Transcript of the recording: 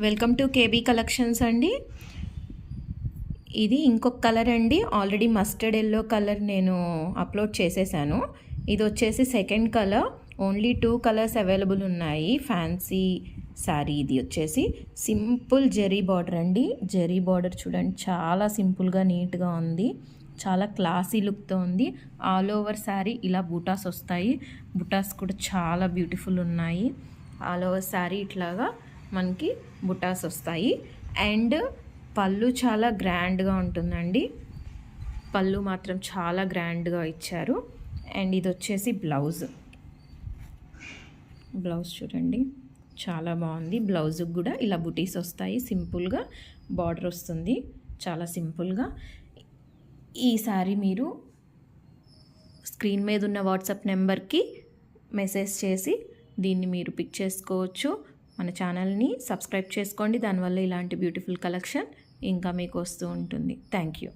Welcome to KB collections అండి. ఇది ఇంకొక కలర్ అండి. ఆల్రెడీ మస్టర్డ్ ఎల్లో కలర్ నేను అప్లోడ్ చేసేసాను. ఇది వచ్చేసి second colour. Only 2 colours available ఉన్నాయి. ఫ్యాన్సీ శారీ ఇది వచ్చేసి సింపుల్ జెరీ బార్డర్ అండి. జెరీ బార్డర్ చూడండి, చాలా సింపుల్గా నీట్గా ఉంది. చాలా క్లాసీ లుక్తో ఉంది. ఆల్ ఓవర్ శారీ ఇలా బూటాస్ వస్తాయి. బూటాస్ కూడా చాలా బ్యూటిఫుల్ ఉన్నాయి. ఆల్ ఓవర్ శారీ ఇట్లాగా మనకి బుటాస్ వస్తాయి. అండ్ పళ్ళు చాలా గ్రాండ్గా ఉంటుందండి. పళ్ళు మాత్రం చాలా గ్రాండ్గా ఇచ్చారు. అండ్ ఇది వచ్చేసి బ్లౌజ్ చూడండి, చాలా బాగుంది. బ్లౌజ్కి కూడా ఇలా బుటీస్ వస్తాయి. సింపుల్గా బార్డర్ వస్తుంది, చాలా సింపుల్గా. ఈ సారీ మీరు స్క్రీన్ మీద ఉన్న వాట్సాప్ నెంబర్కి మెసేజ్ చేసి దీన్ని మీరు పిక్ చేసుకోవచ్చు. మన ఛానల్ని సబ్స్క్రైబ్ చేసుకోండి. దానివల్ల ఇలాంటి బ్యూటిఫుల్ కలెక్షన్ ఇంకా మీకు వస్తూ ఉంటుంది. Thank you.